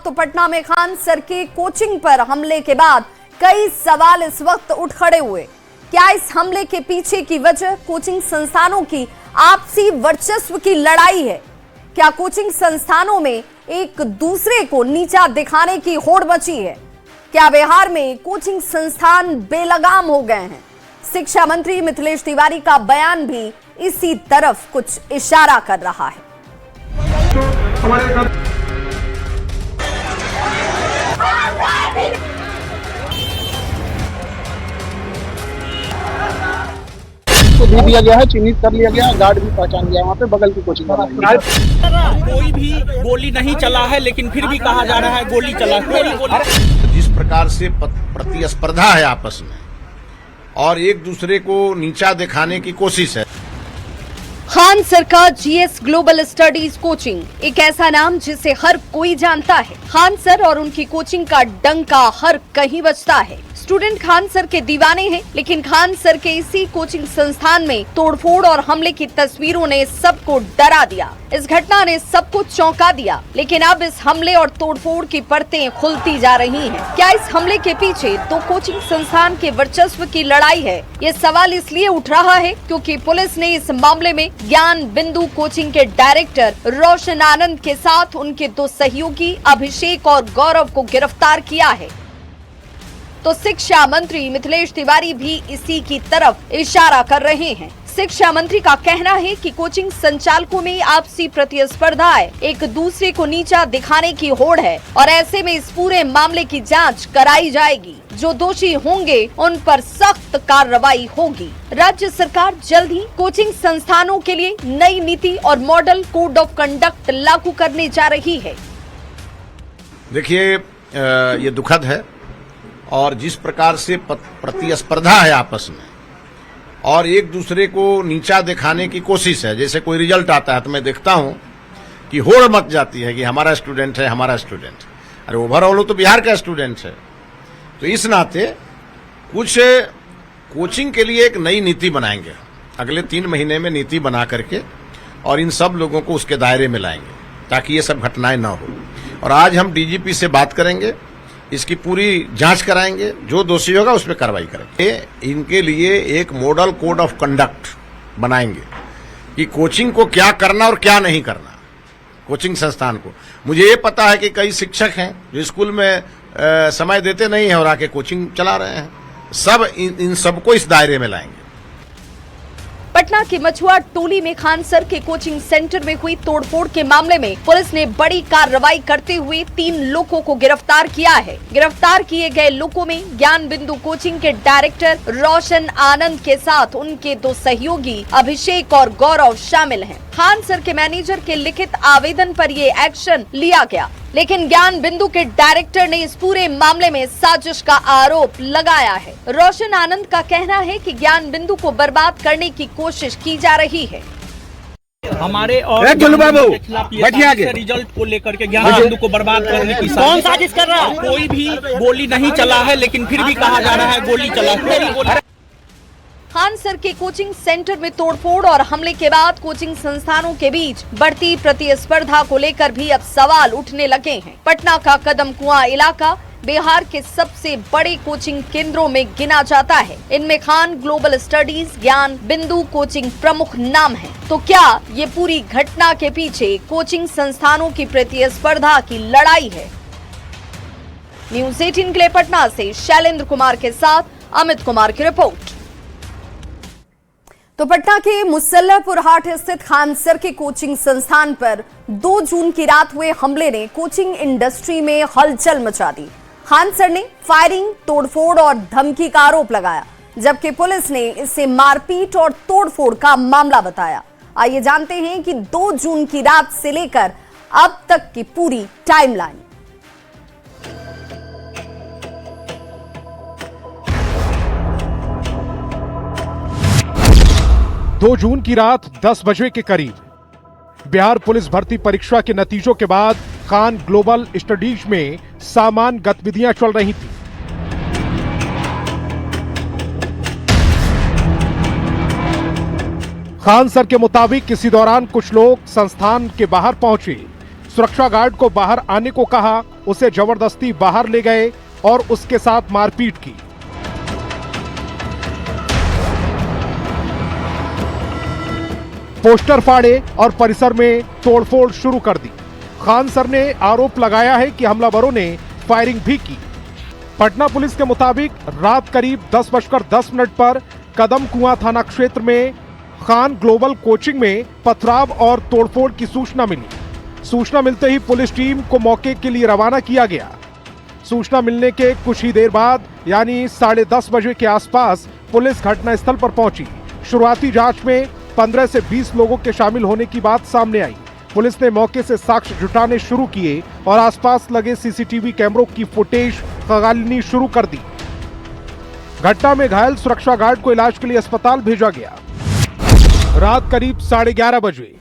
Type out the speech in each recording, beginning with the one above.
तो पटना में खान सर के कोचिंग पर हमले के बाद कई सवाल इस वक्त उठ खड़े हुए। क्या इस हमले के पीछे की वजह कोचिंग संस्थानों की आपसी वर्चस्व की लड़ाई है? क्या कोचिंग संस्थानों में एक दूसरे को नीचा दिखाने की होड़ मची है? क्या बिहार में कोचिंग संस्थान बेलगाम हो गए हैं? शिक्षा मंत्री मिथिलेश तिवारी का बयान भी इसी तरफ कुछ इशारा कर रहा है। को दे दिया गया है, चिन्हित कर लिया गया, गार्ड भी पहचान गया वहाँ पे बगल की कोचिंग में। कोई भी गोली नहीं चला है, लेकिन फिर भी कहा जा रहा है गोली चला है। जिस प्रकार से प्रतिस्पर्धा है आपस में और एक दूसरे को नीचा दिखाने की कोशिश है। खान सर का जीएस ग्लोबल स्टडीज कोचिंग, एक ऐसा नाम जिसे हर कोई जानता है। खान सर और उनकी कोचिंग का डंका हर कहीं बजता है। स्टूडेंट खान सर के दीवाने हैं, लेकिन खान सर के इसी कोचिंग संस्थान में तोड़फोड़ और हमले की तस्वीरों ने सबको डरा दिया। इस घटना ने सबको चौंका दिया, लेकिन अब इस हमले और तोड़फोड़ की परतें खुलती जा रही हैं। क्या इस हमले के पीछे दो कोचिंग संस्थान के वर्चस्व की लड़ाई है? ये सवाल इसलिए उठ रहा है क्योंकि पुलिस ने इस मामले में ज्ञान बिंदु कोचिंग के डायरेक्टर रोशन आनंद के साथ उनके दो सहयोगी अभिषेक और गौरव को गिरफ्तार किया है। तो शिक्षा मंत्री मिथिलेश तिवारी भी इसी की तरफ इशारा कर रहे हैं। शिक्षा मंत्री का कहना है कि कोचिंग संचालकों में आपसी प्रतिस्पर्धा है, एक दूसरे को नीचा दिखाने की होड़ है और ऐसे में इस पूरे मामले की जांच कराई जाएगी। जो दोषी होंगे उन पर सख्त कार्रवाई होगी। राज्य सरकार जल्द ही कोचिंग संस्थानों के लिए नई नीति और मॉडल कोड ऑफ कंडक्ट लागू करने जा रही है। देखिए, ये दुखद है और जिस प्रकार से प्रतिस्पर्धा है आपस में और एक दूसरे को नीचा दिखाने की कोशिश है। जैसे कोई रिजल्ट आता है तो मैं देखता हूं कि होड़ मच जाती है कि हमारा स्टूडेंट है, हमारा स्टूडेंट। अरे ओवरऑल तो बिहार का स्टूडेंट है। तो इस नाते कुछ कोचिंग के लिए एक नई नीति बनाएंगे, अगले 3 महीने में नीति बना करके, और इन सब लोगों को उसके दायरे में लाएंगे ताकि ये सब घटनाएं न हो। और आज हम डीजीपी से बात करेंगे, इसकी पूरी जांच कराएंगे, जो दोषी होगा उस पर कार्रवाई करेंगे। इनके लिए एक मॉडल कोड ऑफ कंडक्ट बनाएंगे कि कोचिंग को क्या करना और क्या नहीं करना। कोचिंग संस्थान को, मुझे ये पता है कि कई शिक्षक हैं जो स्कूल में समय देते नहीं है और आके कोचिंग चला रहे हैं। सब इन सबको इस दायरे में लाएंगे। पटना के मछुआ टोली में खान सर के कोचिंग सेंटर में हुई तोड़फोड़ के मामले में पुलिस ने बड़ी कार्रवाई करते हुए 3 लोगों को गिरफ्तार किया है। गिरफ्तार किए गए लोगों में ज्ञान बिंदु कोचिंग के डायरेक्टर रोशन आनंद के साथ उनके 2 सहयोगी अभिषेक और गौरव शामिल हैं। खान सर के मैनेजर के लिखित आवेदन पर ये एक्शन लिया गया, लेकिन ज्ञान बिंदु के डायरेक्टर ने इस पूरे मामले में साजिश का आरोप लगाया है। रोशन आनंद का कहना है कि ज्ञान बिंदु को बर्बाद करने की कोशिश की जा रही है। हमारे और रिजल्ट को लेकर के ज्ञान बिंदु को बर्बाद करने की कौन साजिश कर रहा है? कोई भी गोली नहीं चला है, लेकिन फिर भी कहा जा रहा है गोली चला है। खान सर के कोचिंग सेंटर में तोड़फोड़ और हमले के बाद कोचिंग संस्थानों के बीच बढ़ती प्रतिस्पर्धा को लेकर भी अब सवाल उठने लगे हैं। पटना का कदम कुआं इलाका बिहार के सबसे बड़े कोचिंग केंद्रों में गिना जाता है। इनमें खान ग्लोबल स्टडीज, ज्ञान बिंदु कोचिंग प्रमुख नाम हैं। तो क्या ये पूरी घटना के पीछे कोचिंग संस्थानों की प्रतिस्पर्धा की लड़ाई है? न्यूज़ 18 के लिए पटना से शैलेंद्र कुमार के साथ अमित कुमार की रिपोर्ट। तो पटना के मुसल्लहपुर हाट स्थित खान सर के कोचिंग संस्थान पर 2 जून की रात हुए हमले ने कोचिंग इंडस्ट्री में हलचल मचा दी। खान सर ने फायरिंग, तोड़फोड़ और धमकी का आरोप लगाया, जबकि पुलिस ने इसे मारपीट और तोड़फोड़ का मामला बताया। आइए जानते हैं कि 2 जून की रात से लेकर अब तक की पूरी टाइमलाइन। 2 जून की रात 10 बजे के करीब बिहार पुलिस भर्ती परीक्षा के नतीजों के बाद खान ग्लोबल स्टडीज में सामान्य गतिविधियां चल रही थी। खान सर के मुताबिक किसी दौरान कुछ लोग संस्थान के बाहर पहुंचे, सुरक्षा गार्ड को बाहर आने को कहा, उसे जबरदस्ती बाहर ले गए और उसके साथ मारपीट की। पोस्टर फाड़े और परिसर में तोड़फोड़ शुरू कर दी। खान सर ने आरोप लगाया है कि हमलावरों ने फायरिंग भी की। पटना पुलिस के मुताबिक रात करीब 10:10 पर कदम कुआं थाना क्षेत्र में खान ग्लोबल कोचिंग में पथराव और तोड़फोड़ की सूचना मिली। सूचना मिलते ही पुलिस टीम को मौके के लिए रवाना किया गया। सूचना मिलने के कुछ ही देर बाद यानी 10:30 बजे के आसपास पुलिस घटनास्थल पर पहुंची। शुरुआती जांच में 15 से 20 लोगों के शामिल होने की बात सामने आई। पुलिस ने मौके से साक्ष्य जुटाने शुरू किए और आसपास लगे सीसीटीवी कैमरों की फुटेज खंगालनी शुरू कर दी। घटना में घायल सुरक्षा गार्ड को इलाज के लिए अस्पताल भेजा गया। रात करीब 11:30 बजे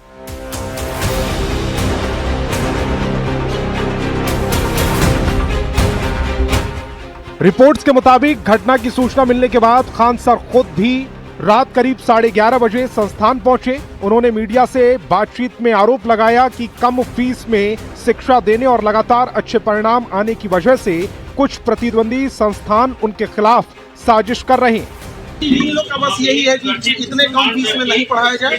रिपोर्ट्स के मुताबिक घटना की सूचना मिलने के बाद खान सर खुद भी रात करीब 11:30 बजे संस्थान पहुंचे। उन्होंने मीडिया से बातचीत में आरोप लगाया कि कम फीस में शिक्षा देने और लगातार अच्छे परिणाम आने की वजह से कुछ प्रतिद्वंदी संस्थान उनके खिलाफ साजिश कर रहे हैं। इन लोग का बस यही है कि इतने कम फीस में नहीं पढ़ाया जाए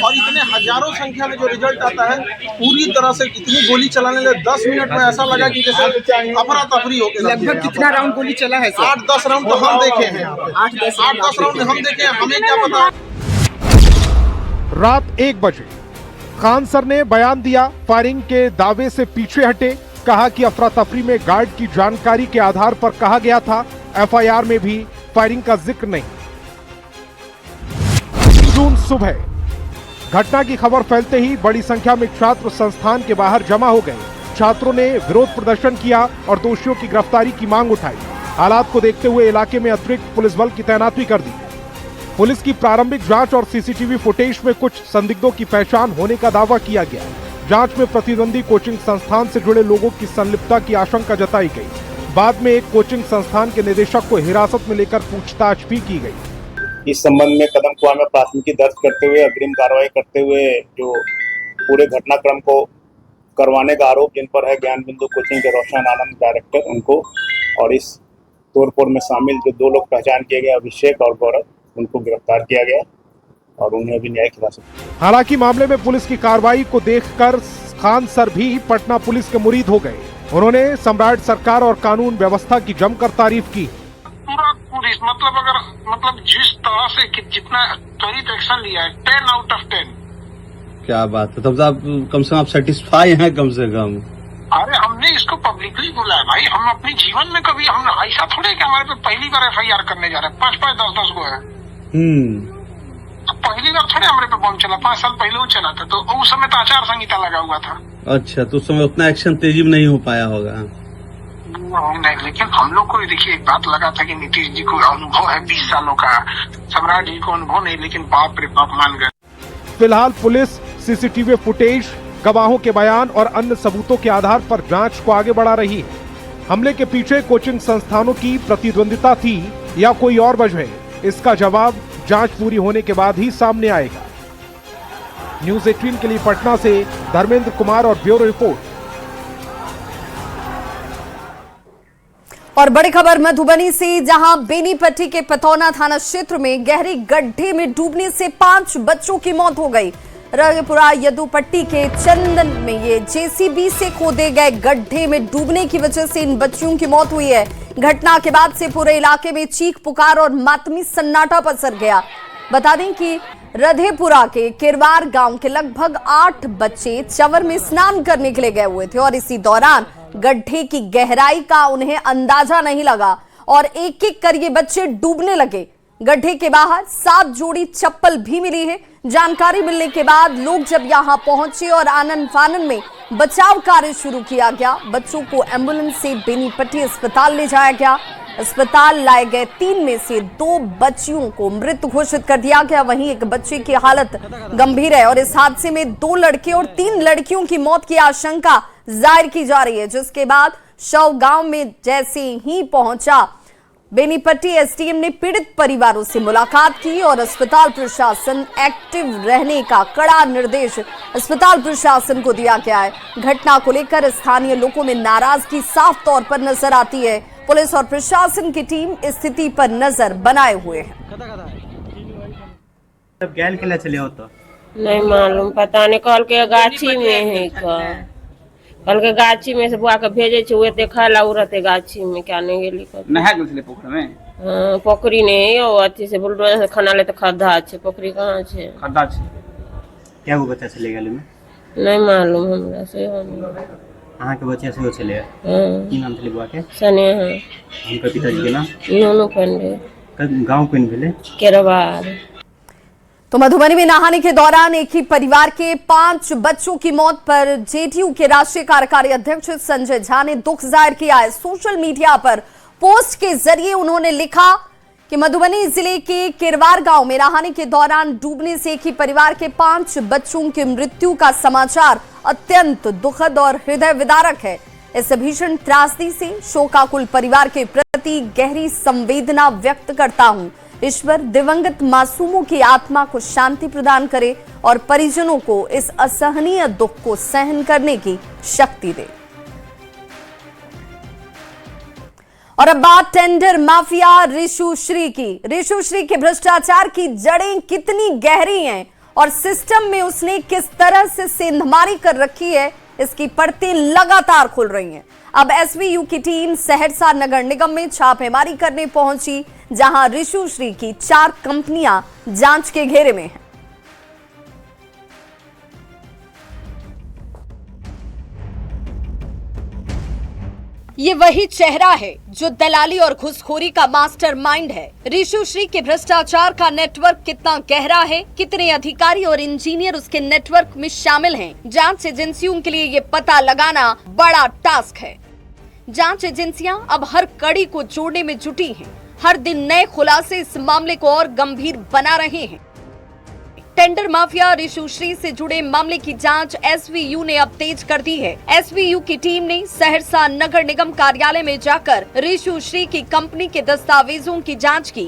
और इतने हजारों संख्या में जो रिजल्ट आता है पूरी तरह से इतनी गोली चलाने लगे 10 मिनट में ऐसा लगा कि जैसे अफरा तफरी हो गया। लगभग कितना राउंड गोली चला है? 8-10 राउंड तो हम देखे हैं। 8-10 राउंड हम देखे हैं, हमें क्या पता। रात 1 बजे खान सर ने बयान दिया। फायरिंग के दावे से पीछे हटे। कहा कि अफरा तफरी में गार्ड की जानकारी के आधार पर कहा गया था। एफआईआर में भी फायरिंग का जिक्र नहीं। जून सुबह घटना की खबर फैलते ही बड़ी संख्या में छात्र संस्थान के बाहर जमा हो गए। छात्रों ने विरोध प्रदर्शन किया और दोषियों की गिरफ्तारी की मांग उठाई। हालात को देखते हुए इलाके में अतिरिक्त पुलिस बल की तैनाती कर दी। पुलिस की प्रारंभिक जांच और सीसीटीवी फुटेज में कुछ संदिग्धों की पहचान होने का दावा किया गया। जांच में प्रतिद्वंदी कोचिंग संस्थान से जुड़े लोगों की संलिप्तता की आशंका जताई गई। बाद में एक कोचिंग संस्थान के निदेशक को हिरासत में लेकर पूछताछ भी की गई। इस संबंध में कदम कुआं में प्राथमिकी दर्ज करते हुए अग्रिम कार्रवाई करते हुए जो पूरे घटनाक्रम को करवाने का आरोप जिन पर है ज्ञान बिंदु कोचिंग के रोशन आनंद डायरेक्टर उनको और इस तोड़फोड़ में शामिल जो 2 लोग पहचान किए गए अभिषेक और गौरव उनको गिरफ्तार किया गया और उन्हें अभी न्यायिक हिरासत। हालांकि मामले में पुलिस की कार्रवाई को देखकर खान सर भी पटना पुलिस के मुरीद हो गए। उन्होंने सम्राट सरकार और कानून व्यवस्था की जमकर तारीफ की। पूरा पुलिस मतलब जिस तरह से जितना त्वरित एक्शन लिया है 10 out of 10। क्या बात है, तब तो आप कम से कम आप सेटिस्फाई हैं कम से कम। अरे हमने इसको पब्लिकली बोला है भाई, हम अपने जीवन में कभी हम ऐसा थोड़े कि हमारे पे पहली बार एफआईआर करने जा रहे हैं। 5-5, 10-10 गो है। पहली बार थोड़े हमारे पे बम चला, 5 साल पहले वो चला था तो उस समय तो आचार संहिता लगा हुआ था। अच्छा, तो उस समय उतना एक्शन तेजी में नहीं हो पाया होगा। नहीं, लेकिन हम लोग को देखिए एक बात लगा था कि नीतीश जी को अनुभव है 20 सालों का, सम्राट जी को अनुभव नहीं, लेकिन बाप रे बाप मान गए। फिलहाल पुलिस सीसीटीवी फुटेज, गवाहों के बयान और अन्य सबूतों के आधार पर जांच को आगे बढ़ा रही है। हमले के पीछे कोचिंग संस्थानों की प्रतिद्वंदिता थी या कोई और वजह, इसका जवाब जांच पूरी होने के बाद ही सामने आएगा। न्यूज़ 18 के लिए पटना से धर्मेंद्र कुमार और ब्यूरो रिपोर्ट। और बड़ी खबर मधुबनी से, जहां बेनीपट्टी के पतौना थाना क्षेत्र में गहरे गड्ढे में डूबने से 5 बच्चों की मौत हो गई। रंगपुरा यदुपट्टी के चंदन में ये जेसीबी से खोदे गए गड्ढे में डूबने की वजह से इन बच्चियों की मौत हुई है। घटना के बाद से पूरे इलाके में चीख पुकार और मातमी सन्नाटा पसर गया। बता दें कि रधेपुरा के किरवार गांव के लगभग 8 बच्चे चंवर में स्नान करने के लिए गए हुए थे और इसी दौरान गड्ढे की गहराई का उन्हें अंदाजा नहीं लगा और एक एक कर ये बच्चे डूबने लगे। गड्ढे के बाहर 7 जोड़ी चप्पल भी मिली है। जानकारी मिलने के बाद लोग जब यहां पहुंचे और आनन फानन में बचाव कार्य शुरू किया गया। बच्चों को एम्बुलेंस से बेनीपट्टी अस्पताल ले जाया गया। अस्पताल लाए गए 3 में से 2 बच्चियों को मृत घोषित कर दिया गया। वहीं एक बच्चे की हालत गंभीर है और इस हादसे में 2 लड़के और 3 लड़कियों की मौत की आशंका जाहिर की जा रही है, जिसके बाद शव गांव में जैसे ही पहुंचा बेनीपट्टी एसडीएम ने पीड़ित परिवारों से मुलाकात की और अस्पताल प्रशासन एक्टिव रहने का कड़ा निर्देश अस्पताल प्रशासन को दिया गया है। घटना को लेकर स्थानीय लोगों में नाराजगी साफ तौर पर नजर आती है। पुलिस और प्रशासन की टीम स्थिति पर नजर बनाए हुए है। तब गैल के लिए चले हो तो नहीं मालूम, पता नहीं। कल के गाछी में है कल के गाछी में से बुआ के भेजे छे, वे देखा ला उरते गाछी में क्या नहीं गेली नहा गेल पोखर में। हां पोखरी नहीं ओ अथी से बुलडोजर से खाना ले तो खड्डा छे, पोखरी कहां छे? खड्डा छे। क्या वो बच्चा चले गेल में नहीं मालूम हमरा से। अहाँ के बच्चा से चले हां की नाम चले बुआ के? सने हां उनका पिताजी के नाम नोनो पंडे। गांव कोन भेले? केरवार। तो मधुबनी में नहाने के दौरान एक ही परिवार के 5 बच्चों की मौत पर जेडीयू के राष्ट्रीय कार्यकारी अध्यक्ष संजय झा ने दुख जाहिर किया है। सोशल मीडिया पर पोस्ट के जरिए उन्होंने लिखा कि मधुबनी जिले के किरवार गांव में नहाने के दौरान डूबने से एक ही परिवार के 5 बच्चों की मृत्यु का समाचार अत्यंत दुखद और हृदय विदारक है। इस भीषण त्रासदी से शोकाकुल परिवार के प्रति गहरी संवेदना व्यक्त करता हूं। ईश्वर दिवंगत मासूमों की आत्मा को शांति प्रदान करे और परिजनों को इस असहनीय दुख को सहन करने की शक्ति दे। और अब बात टेंडर माफिया ऋषु श्री की। ऋषु श्री के भ्रष्टाचार की जड़ें कितनी गहरी हैं और सिस्टम में उसने किस तरह से सेंधमारी कर रखी है, इसकी परतें लगातार खुल रही हैं। अब एसवीयू की टीम सहरसा नगर निगम में छापेमारी करने पहुंची, जहां ऋषु श्री की 4 कंपनियां जांच के घेरे में हैं। ये वही चेहरा है जो दलाली और घुसखोरी का मास्टरमाइंड है। ऋषु श्री के भ्रष्टाचार का नेटवर्क कितना गहरा है, कितने अधिकारी और इंजीनियर उसके नेटवर्क में शामिल हैं, जांच एजेंसियों के लिए ये पता लगाना बड़ा टास्क है। जांच एजेंसियां अब हर कड़ी को जोड़ने में जुटी हैं। हर दिन नए खुलासे इस मामले को और गंभीर बना रहे हैं। टेंडर माफिया ऋषु श्री से जुड़े मामले की जांच एसवीयू ने अब तेज कर दी है। एसवीयू की टीम ने सहरसा नगर निगम कार्यालय में जाकर ऋषु श्री की कंपनी के दस्तावेजों की जांच की।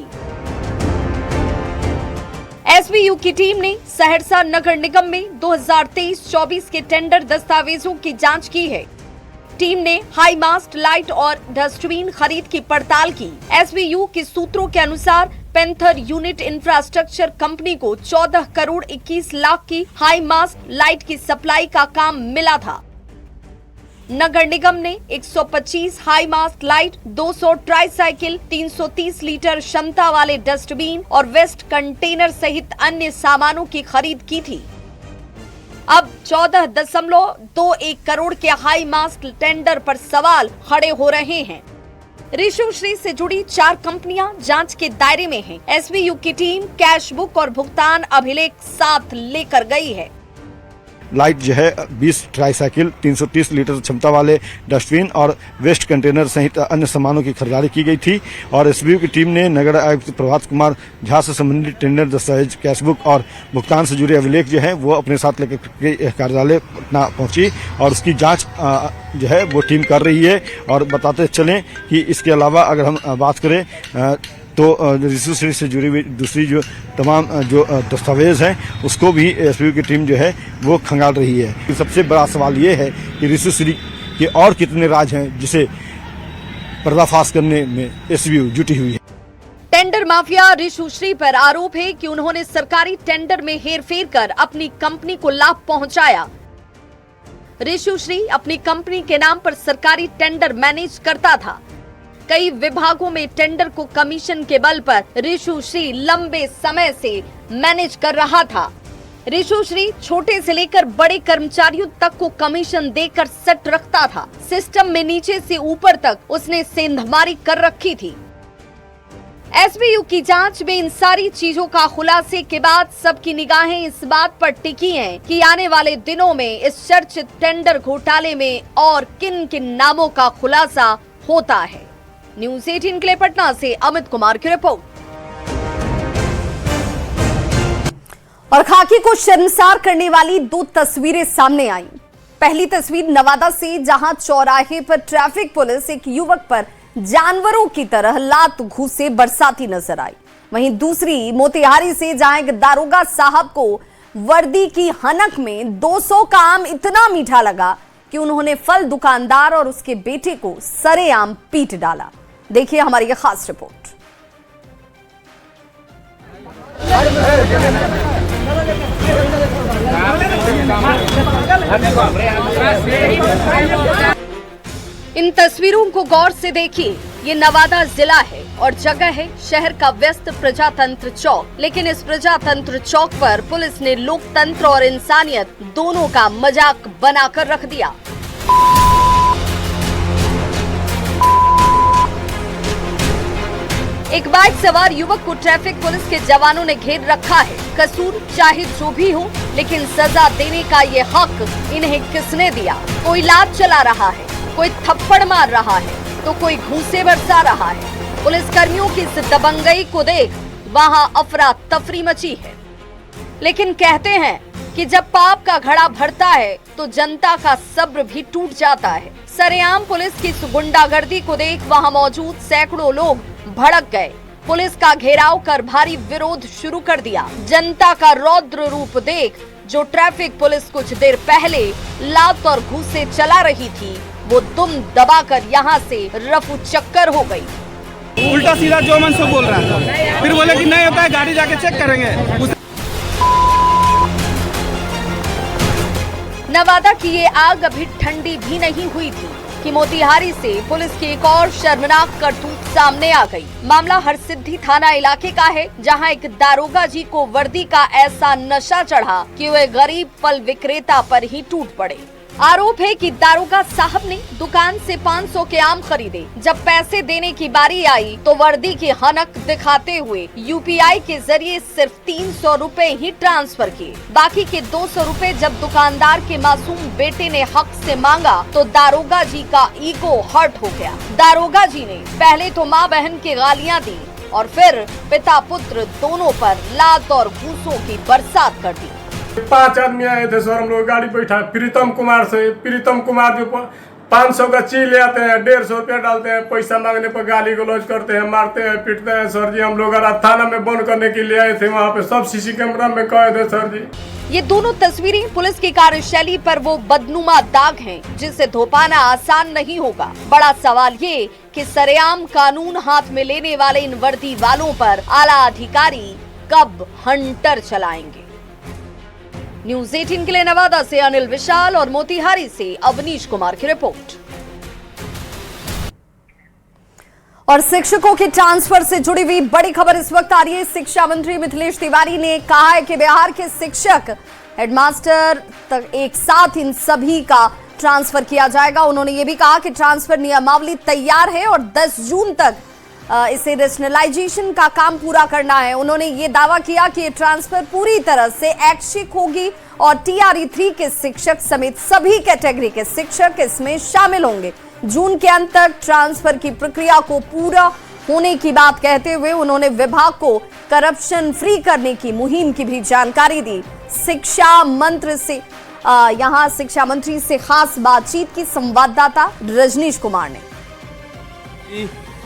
एसवीयू की टीम ने सहरसा नगर निगम में 2023-24 के टेंडर दस्तावेजों की जांच की है। टीम ने हाई मास्ट लाइट और डस्टबिन खरीद की पड़ताल की। एसवीयू के सूत्रों के अनुसार पेंथर यूनिट इंफ्रास्ट्रक्चर कंपनी को 14 करोड़ 21 लाख की हाई मास्ट लाइट की सप्लाई का काम मिला था। नगर निगम ने 125 high mast light, 200 tricycle, 330 litre क्षमता वाले डस्टबिन और वेस्ट कंटेनर सहित अन्य सामानों की खरीद की थी। अब 14.21 करोड़ के हाई मास्ट टेंडर पर सवाल खड़े हो रहे हैं। ऋषु श्री से जुड़ी 4 कंपनियां जांच के दायरे में हैं। एसवीयू की टीम कैश बुक और भुगतान अभिलेख साथ लेकर गई है। लाइट जो है 20 ट्राईसाइकिल, 330 लीटर क्षमता वाले डस्टबिन और वेस्ट कंटेनर सहित अन्य सामानों की खरीदारी की गई थी। और एसबीयू की टीम ने नगर आयुक्त प्रभात कुमार झा से संबंधित टेंडर दस्तावेज, कैश बुक और भुगतान से जुड़े अभिलेख जो है वो अपने साथ लेकर कार्यालय पटना पहुंची और उसकी जांच जो है वो टीम कर रही है। और बताते चलें कि इसके अलावा अगर हम बात करें तो ऋषु श्री से जुड़ी हुई दूसरी जो तमाम जो दस्तावेज हैं उसको भी एसबीयू की टीम जो है वो खंगाल रही है। सबसे बड़ा सवाल ये है कि ऋषु श्री के और कितने राज हैं जिसे पर्दाफाश करने में एसबीयू जुटी हुई है। टेंडर माफिया ऋषु श्री पर आरोप है कि उन्होंने सरकारी टेंडर में हेरफेर कर अपनी कंपनी को लाभ पहुंचाया। ऋषु श्री अपनी कंपनी के नाम पर सरकारी टेंडर मैनेज करता था। कई विभागों में टेंडर को कमीशन के बल पर ऋषु श्री लंबे समय से मैनेज कर रहा था। ऋषु श्री छोटे से लेकर बड़े कर्मचारियों तक को कमीशन देकर सेट रखता था। सिस्टम में नीचे से ऊपर तक उसने सेंधमारी कर रखी थी। एसबीयू की जांच में इन सारी चीजों का खुलासे के बाद सबकी निगाहें इस बात पर टिकी हैं कि आने वाले दिनों में इस चर्चित टेंडर घोटाले में और किन किन नामों का खुलासा होता है। न्यूज़ 18 के लिए पटना से अमित कुमार की रिपोर्ट। और खाकी को शर्मसार करने वाली 2 तस्वीरें सामने आई। पहली तस्वीर नवादा से, जहां चौराहे पर ट्रैफिक पुलिस एक युवक पर जानवरों की तरह लात घूसे बरसाती नजर आई। वहीं दूसरी मोतिहारी से जहां एक दारोगा साहब को वर्दी की हनक में 200 का आम इतना मीठा लगा कि उन्होंने फल दुकानदार और उसके बेटे को सरेआम पीट डाला। देखिए हमारी यह खास रिपोर्ट। इन तस्वीरों को गौर से देखिए। ये नवादा जिला है और जगह है शहर का व्यस्त प्रजातंत्र चौक। लेकिन इस प्रजातंत्र चौक पर पुलिस ने लोकतंत्र और इंसानियत दोनों का मजाक बनाकर रख दिया। एक बाइक सवार युवक को ट्रैफिक पुलिस के जवानों ने घेर रखा है। कसूर चाहे जो भी हो, लेकिन सजा देने का ये हक इन्हें किसने दिया? कोई लात चला रहा है, कोई थप्पड़ मार रहा है, तो कोई घूंसे बरसा रहा है। पुलिस कर्मियों की इस दबंगई को देख वहां अफरा तफरी मची है। लेकिन कहते हैं कि जब पाप का घड़ा भरता है तो जनता का सब्र भी टूट जाता है। सरेआम पुलिस की इस गुंडागर्दी को देख वहां मौजूद सैकड़ों लोग भड़क गए। पुलिस का घेराव कर भारी विरोध शुरू कर दिया। जनता का रौद्र रूप देख जो ट्रैफिक पुलिस कुछ देर पहले लात और घूंसे चला रही थी, वो दुम दबाकर यहाँ से रफू चक्कर हो गई। उल्टा सीधा जो मन से बोल रहा है, फिर बोले कि नहीं होता है, गाड़ी जाके चेक करेंगे। नवादा की ये आग अभी ठंडी भी नहीं हुई थी कि मोतिहारी से पुलिस की एक और शर्मनाक करतूत सामने आ गई। मामला हरसिद्धि थाना इलाके का है, जहां एक दारोगा जी को वर्दी का ऐसा नशा चढ़ा कि वे गरीब फल विक्रेता पर ही टूट पड़े। आरोप है कि दारोगा साहब ने दुकान से 500 के आम खरीदे। जब पैसे देने की बारी आई तो वर्दी की हनक दिखाते हुए यूपीआई के जरिए सिर्फ 300 रुपए ही ट्रांसफर किए। बाकी के 200 रुपए जब दुकानदार के मासूम बेटे ने हक से मांगा तो दारोगा जी का ईगो हर्ट हो गया। दारोगा जी ने पहले तो माँ बहन की गालियां दी और फिर पिता पुत्र दोनों पर लात और घूंसों की बरसात कर दी। 5 आदमी आए थे सर, हम लोग गाड़ी बैठा प्रीतम कुमार से। प्रीतम कुमार जो 500 का चीज ले आते हैं, 150 रुपया डालते हैं, पैसा मांगने पर गाली गलौज करते हैं, मारते हैं, पीटते हैं। सर जी हम लोग थाना में बंद करने के लिए आए थे, वहाँ पे सब सीसी कैमरा में कहे थे सर जी। ये दोनों तस्वीरें पुलिस की कार्यशैली पर वो बदनुमा दाग हैं जिसे धोपाना आसान नहीं होगा। बड़ा सवाल ये कि सरेआम कानून हाथ में लेने वाले इन वर्दी वालों पर आला अधिकारी कब हंटर चलाएंगे। न्यूज़ 18 के लिए नवादा से अनिल विशाल और मोतिहारी से अवनीश कुमार की रिपोर्ट। और शिक्षकों के ट्रांसफर से जुड़ी हुई बड़ी खबर इस वक्त आ रही है। शिक्षा मंत्री मिथिलेश तिवारी ने कहा है कि बिहार के शिक्षक, हेडमास्टर तक एक साथ इन सभी का ट्रांसफर किया जाएगा। उन्होंने ये भी कहा कि ट्रांसफर नियमावली तैयार है और 10 जून तक इसे रेशनलाइजेशन का काम पूरा करना है। उन्होंने ये दावा किया कि ये ट्रांसफर पूरी तरह से ऐच्छिक होगी और TRE 3 के शिक्षक समेत सभी कैटेगरी के शिक्षक इसमें शामिल होंगे। जून के अंत तक ट्रांसफर की प्रक्रिया को पूरा होने की बात कहते हुए उन्होंने विभाग को करप्शन फ्री करने की मुहिम की भी जानकारी दी। शिक्षा मंत्री से खास बातचीत की संवाददाता रजनीश कुमार ने।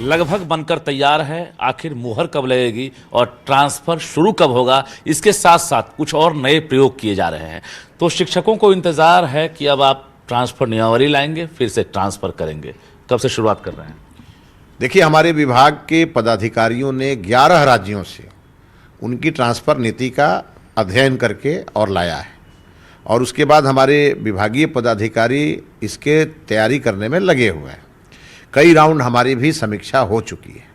लगभग बनकर तैयार है, आखिर मुहर कब लगेगी और ट्रांसफर शुरू कब होगा, इसके साथ साथ कुछ और नए प्रयोग किए जा रहे हैं। तो शिक्षकों को इंतजार है कि अब आप ट्रांसफर नियमावली लाएंगे, फिर से ट्रांसफर करेंगे। कब से शुरुआत कर रहे हैं? देखिए, हमारे विभाग के पदाधिकारियों ने 11 राज्यों से उनकी ट्रांसफर नीति का अध्ययन करके और लाया है और उसके बाद हमारे विभागीय पदाधिकारी इसके तैयारी करने में लगे हुए हैं। कई राउंड हमारी भी समीक्षा हो चुकी है,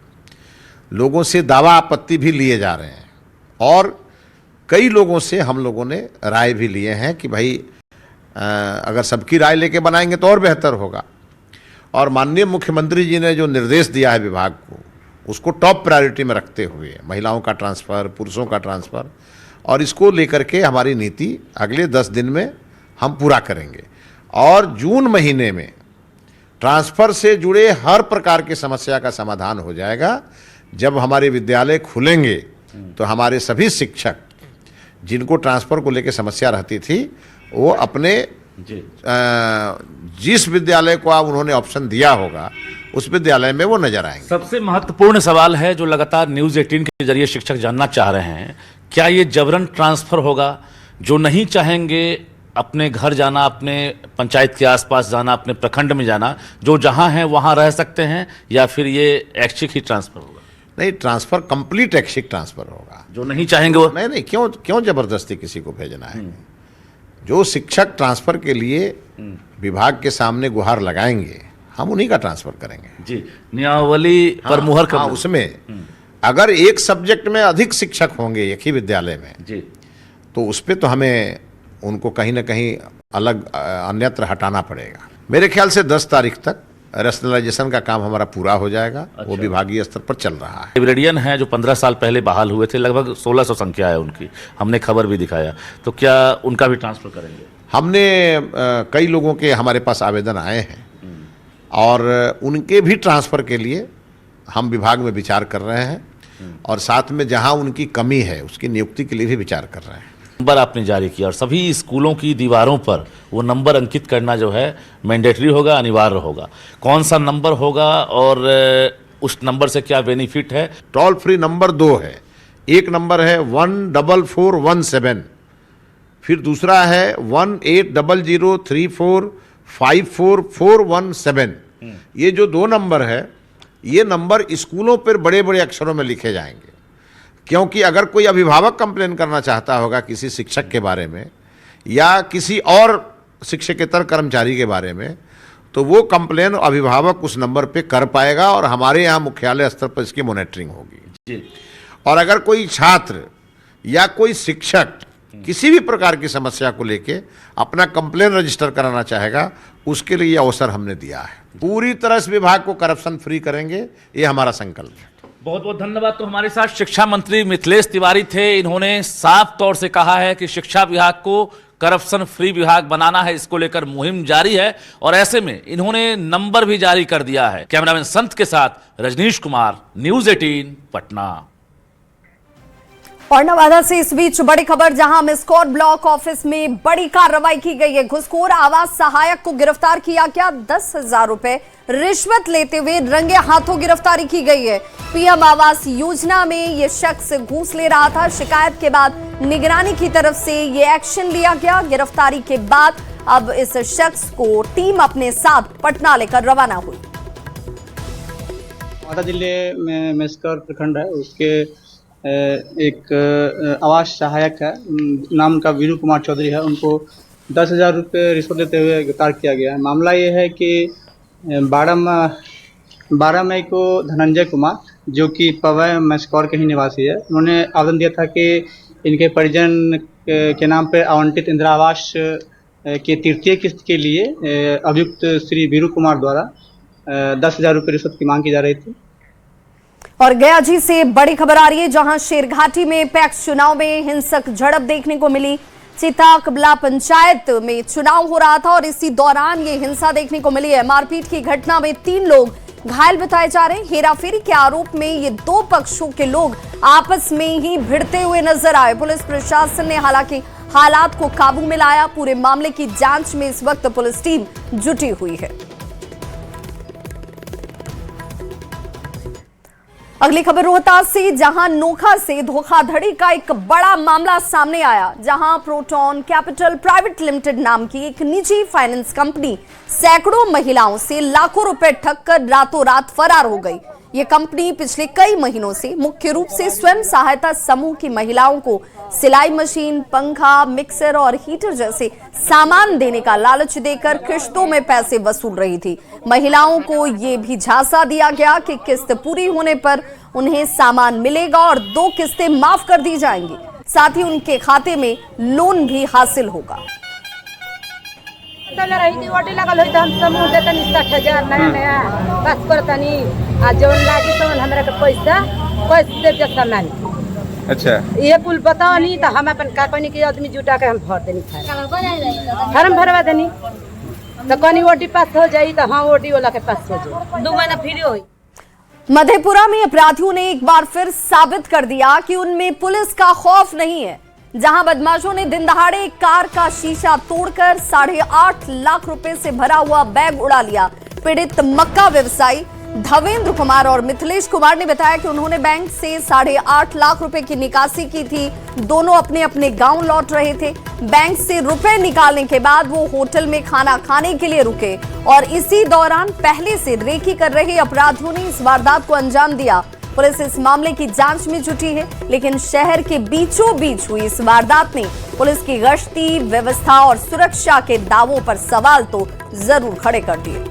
लोगों से दावा आपत्ति भी लिए जा रहे हैं और कई लोगों से हम लोगों ने राय भी लिए हैं कि भाई अगर सबकी राय लेके बनाएंगे तो और बेहतर होगा। और माननीय मुख्यमंत्री जी ने जो निर्देश दिया है विभाग को, उसको टॉप प्रायोरिटी में रखते हुए महिलाओं का ट्रांसफ़र, पुरुषों का ट्रांसफ़र, और इसको लेकर के हमारी नीति अगले 10 दिन में हम पूरा करेंगे और जून महीने में ट्रांसफ़र से जुड़े हर प्रकार की समस्या का समाधान हो जाएगा। जब हमारे विद्यालय खुलेंगे तो हमारे सभी शिक्षक जिनको ट्रांसफ़र को लेकर समस्या रहती थी, वो अपने जिस विद्यालय को आप उन्होंने ऑप्शन दिया होगा उस विद्यालय में वो नजर आएंगे। सबसे महत्वपूर्ण सवाल है जो लगातार न्यूज 18 के जरिए शिक्षक जानना चाह रहे हैं, क्या ये जबरन ट्रांसफर होगा? जो नहीं चाहेंगे अपने घर जाना, अपने पंचायत के आसपास जाना, अपने प्रखंड में जाना, जो जहां है वहां रह सकते हैं, या फिर ये ऐच्छिक ही ट्रांसफर होगा? नहीं, ट्रांसफर कंप्लीट ऐच्छिक ट्रांसफर होगा। जो नहीं चाहेंगे वो नहीं, क्यों जबरदस्ती किसी को भेजना है? जो शिक्षक ट्रांसफर के लिए विभाग के सामने गुहार लगाएंगे, हम उन्हीं का ट्रांसफर करेंगे। जी, नियमावली पर मुहर कर उसमें अगर एक सब्जेक्ट में अधिक शिक्षक होंगे एक ही विद्यालय में जी, तो उस पर तो हमें उनको कहीं ना कहीं अलग अन्यत्र हटाना पड़ेगा। मेरे ख्याल से 10 तारीख तक रैशनलाइजेशन का काम हमारा पूरा हो जाएगा। वो विभागीय स्तर पर चल रहा है। लाइब्रेरियन हैं जो 15 साल पहले बहाल हुए थे, लगभग 1600 संख्या है उनकी, हमने खबर भी दिखाया, तो क्या उनका भी ट्रांसफर करेंगे? हमने कई लोगों के हमारे पास आवेदन आए हैं और उनके भी ट्रांसफ़र के लिए हम विभाग में विचार कर रहे हैं और साथ में जहां उनकी कमी है उसकी नियुक्ति के लिए भी विचार कर रहे हैं। नंबर आपने जारी किया और सभी स्कूलों की दीवारों पर वो नंबर अंकित करना जो है मैंडेटरी होगा, अनिवार्य होगा। कौन सा नंबर होगा और उस नंबर से क्या बेनिफिट है? टोल फ्री नंबर 2 है। एक नंबर है 14417, फिर दूसरा है 1800345417। ये जो 2 नंबर है, ये नंबर स्कूलों पर बड़े बड़े अक्षरों में लिखे जाएंगे, क्योंकि अगर कोई अभिभावक कंप्लेन करना चाहता होगा किसी शिक्षक के बारे में या किसी और शिक्षकेतर कर्मचारी के बारे में, तो वो कंप्लेन अभिभावक उस नंबर पे कर पाएगा और हमारे यहाँ मुख्यालय स्तर पर इसकी मॉनिटरिंग होगी जी। और अगर कोई छात्र या कोई शिक्षक किसी भी प्रकार की समस्या को लेके अपना कंप्लेन रजिस्टर कराना चाहेगा, उसके लिए यह अवसर हमने दिया है। पूरी तरह इस विभाग को करप्शन फ्री करेंगे, ये हमारा संकल्प है। बहुत बहुत धन्यवाद। तो हमारे साथ शिक्षा मंत्री मिथिलेश तिवारी थे। इन्होंने साफ तौर से कहा है कि शिक्षा विभाग को करप्शन फ्री विभाग बनाना है, इसको लेकर मुहिम जारी है और ऐसे में इन्होंने नंबर भी जारी कर दिया है। कैमरामैन संत के साथ रजनीश कुमार, न्यूज 18 पटना। और नवादा से इस बीच बड़ी खबर, जहां मिसकौर ब्लॉक ऑफिस में बड़ी कार्रवाई की गई है। घुसखोर आवास सहायक को गिरफ्तार किया गया। 10,000 रुपए रिश्वत लेते हुए रंगे हाथों गिरफ्तारी की गई है। पीएम आवास योजना में ये शख्स घूस ले रहा था। शिकायत के बाद निगरानी की तरफ से ये एक्शन लिया गया। गिरफ्तारी के बाद अब इस शख्स को टीम अपने साथ पटना लेकर रवाना हुई। नवादा जिले में मिसकौर प्रखंड है, उसके एक आवास सहायक है, नाम का वीरू कुमार चौधरी है। उनको 10,000 रुपये रिश्वत लेते हुए गिरफ्तार किया गया है। मामला ये है कि 12 मई को धनंजय कुमार, जो कि पवई मिसकौर के ही निवासी है, उन्होंने आवेदन दिया था कि इनके परिजन के नाम पर आवंटित इंदिरा आवास के तृतीय किस्त के लिए अभियुक्त श्री वीरू कुमार द्वारा 10,000 रुपये रिश्वत की मांग की जा रही थी। और गया जी से बड़ी खबर आ रही है, जहां शेरघाटी में पैक्स चुनाव में हिंसक झड़प देखने को मिली। चिताकबला पंचायत में चुनाव हो रहा था और इसी दौरान ये हिंसा देखने को मिली है। मारपीट की घटना में 3 लोग घायल बताए जा रहे हैं। हेराफेरी के आरोप में ये 2 पक्षों के लोग आपस में ही भिड़ते हुए नजर आए। पुलिस प्रशासन ने हालांकि हालात को काबू में लाया। पूरे मामले की जांच में इस वक्त पुलिस टीम जुटी हुई है। अगली खबर रोहतास से, जहां नोखा से धोखाधड़ी का एक बड़ा मामला सामने आया। जहां प्रोटॉन कैपिटल प्राइवेट लिमिटेड नाम की एक निजी फाइनेंस कंपनी सैकड़ों महिलाओं से लाखों रुपए ठग कर रातों रात फरार हो गई। ये कंपनी पिछले कई महीनों से मुख्य रूप से स्वयं सहायता समूह की महिलाओं को सिलाई मशीन, पंखा, मिक्सर और हीटर जैसे सामान देने का लालच देकर किश्तों में पैसे वसूल रही थी। महिलाओं को ये भी झांसा दिया गया कि किस्त पूरी होने पर उन्हें सामान मिलेगा और 2 किस्तें माफ कर दी जाएंगी। साथ ही उनके खाते में लोन भी हासिल होगा। लगल हो हम समूह देतनी 60,000 नया बस करतनी आ जौन लागी तो हमरा के पैसा कैसे दे सामान। अच्छा, ये कुल बताओ तो हम अपन कंपनी के आदमी जुटा के हम भर देनी, फार्म भरवा देनी तो कनी ओटी पास हो जाई तो हाँ ओटी वाला के पास हो जाई, 2 महीना फ्री होई। मधेपुरा में अपराधियों ने एक बार फिर साबित कर दिया कि उनमें पुलिस का खौफ नहीं है। जहां बदमाशों ने दिन दहाड़े एक कार का शीशा तोड़कर 8.5 लाख रुपए से भरा हुआ बैग उड़ा लिया। पीड़ित मक्का व्यवसायी धवेंद्र कुमार और मिथिलेश कुमार ने बताया कि उन्होंने बैंक से 8.5 लाख रुपए की निकासी की थी। दोनों अपने अपने गांव लौट रहे थे। बैंक से रुपए निकालने के बाद वो होटल में खाना खाने के लिए रुके और इसी दौरान पहले से रेकी कर रहे अपराधियों ने इस वारदात को अंजाम दिया। पुलिस इस मामले की जांच में जुटी है, लेकिन शहर के बीचों बीच हुई इस वारदात ने पुलिस की गश्ती व्यवस्था और सुरक्षा के दावों पर सवाल तो जरूर खड़े कर दिए।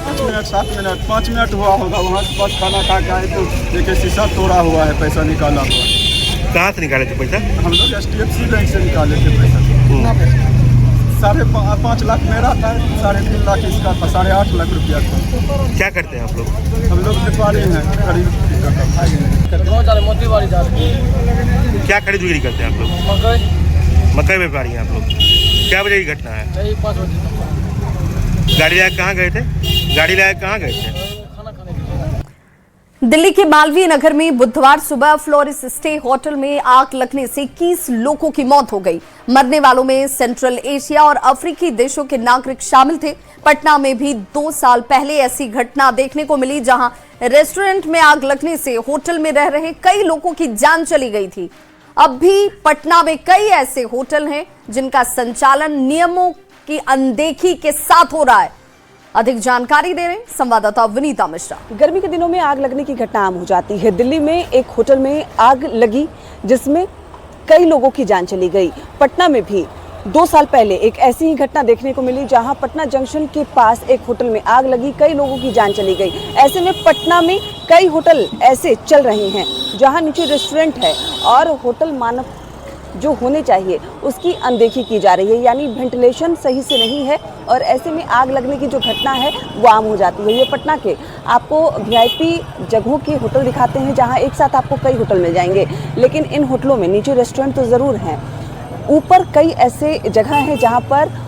5 मिनट हुआ होगा, वहाँ से बस खाना खा के आए तो देखे शीशा तोड़ा हुआ है, पैसा निकाला हुआ। कहाँ से निकाले थे पैसा? हम लोग HDFC बैंक से निकाले थे पैसा। कितना पैसा? 5.5 लाख मेरा था, 3.5 लाख इसका था, 8.5 लाख रुपया था। क्या करते हैं आप लोग? हम लोग व्यापारी हैं, खरीद मोतीबाड़ी जाते हैं। क्या खरीद बिक्री करते हैं आप लोग? मकई व्यापारी हैं आप लोग। क्या बजे की घटना है? 5 बजे। गाड़ी लायक कहाँ गए थे? दिल्ली के मालवीय नगर में बुधवार सुबह फ्लोरिस स्टे होटल में आग लगने से 21 लोगों की मौत हो गई। मरने वालों में सेंट्रल एशिया और अफ्रीकी देशों के नागरिक शामिल थे। पटना में भी 2 साल पहले ऐसी घटना देखने को मिली, जहां रेस्टोरेंट में आग लगने से होटल में रह रहे कई लोगों की जान चली गई थी। अब भी पटना में कई ऐसे होटल हैं जिनका संचालन नियमों की अनदेखी के साथ हो रहा है। अधिक जानकारी दे रहे संवाददाता विनीता मिश्रा। गर्मी के दिनों में आग लगने की घटना आम हो जाती है। दिल्ली में एक होटल में आग लगी जिसमें कई लोगों की जान चली गई। पटना में भी 2 साल पहले एक ऐसी ही घटना देखने को मिली, जहां पटना जंक्शन के पास एक होटल में आग लगी, कई लोगों की जान चली गई। ऐसे में पटना में कई होटल ऐसे चल रहे हैं जहां नीचे रेस्टोरेंट है और होटल मानव जो होने चाहिए उसकी अनदेखी की जा रही है, यानी वेंटिलेशन सही से नहीं है और ऐसे में आग लगने की जो घटना है वो आम हो जाती है। ये पटना के आपको VIP जगहों के होटल दिखाते हैं जहां एक साथ आपको कई होटल मिल जाएंगे, लेकिन इन होटलों में नीचे रेस्टोरेंट तो ज़रूर हैं, ऊपर कई ऐसे जगह हैं जहां पर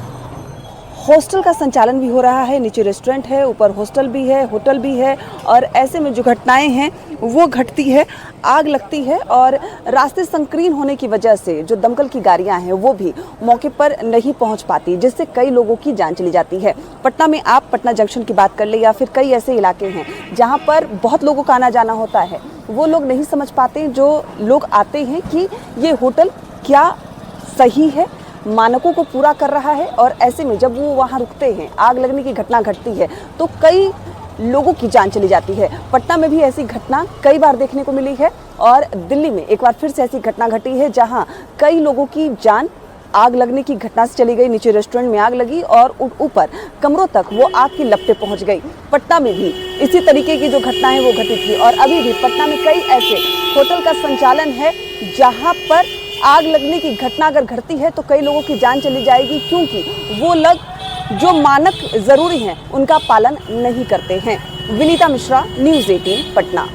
हॉस्टल का संचालन भी हो रहा है। नीचे रेस्टोरेंट है, ऊपर हॉस्टल भी है, होटल भी है और ऐसे में जो घटनाएं हैं वो घटती है, आग लगती है और रास्ते संकीर्ण होने की वजह से जो दमकल की गाड़ियां हैं वो भी मौके पर नहीं पहुंच पाती, जिससे कई लोगों की जान चली जाती है। पटना में आप पटना जंक्शन की बात कर ले या फिर कई ऐसे इलाके हैं जहां पर बहुत लोगों का आना जाना होता है, वो लोग नहीं समझ पाते, जो लोग आते हैं कि ये होटल क्या सही है, मानकों को पूरा कर रहा है, और ऐसे में जब वो वहाँ रुकते हैं, आग लगने की घटना घटती है तो कई लोगों की जान चली जाती है। पटना में भी ऐसी घटना कई बार देखने को मिली है और दिल्ली में एक बार फिर से ऐसी घटना घटी है जहां कई लोगों की जान आग लगने की घटना से चली गई। नीचे रेस्टोरेंट में आग लगी और ऊपर कमरों तक वो आग की लपटें पहुंच गई। पटना में भी इसी तरीके की जो घटना है वो घटी थी और अभी भी पटना में कई ऐसे होटल का संचालन है जहाँ पर आग लगने की घटना अगर घटती है तो कई लोगों की जान चली जाएगी, क्योंकि वो लोग जो मानक जरूरी हैं उनका पालन नहीं करते हैं। विनीता मिश्रा, न्यूज़ 18 पटना।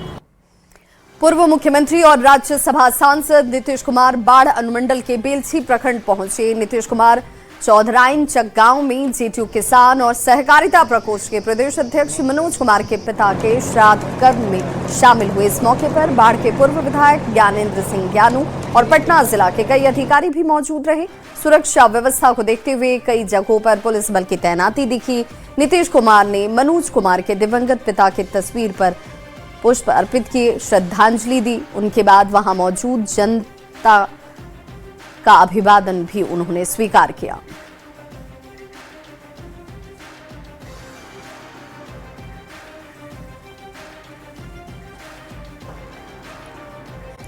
पूर्व मुख्यमंत्री और राज्यसभा सांसद नीतीश कुमार बाढ़ अनुमंडल के बेलछी प्रखंड पहुंचे। नीतीश कुमार चौधराइन चक गांव में जेटीयू किसान और सहकारिता प्रकोष्ठ के प्रदेश अध्यक्ष मनोज कुमार के पिता के श्राद्ध कर्म में शामिल हुए। इस मौके पर बाढ़ के पूर्व विधायक ज्ञानेंद्र सिंह ज्ञानू और पटना जिला के कई अधिकारी भी मौजूद रहे। सुरक्षा व्यवस्था को देखते हुए कई जगहों पर पुलिस बल की तैनाती दिखी। नीतीश कुमार ने मनोज कुमार के दिवंगत पिता की तस्वीर पर पुष्प अर्पित किए, श्रद्धांजलि दी। उनके बाद वहां मौजूद जनता का अभिवादन भी उन्होंने स्वीकार किया।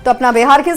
तो अपना बिहार के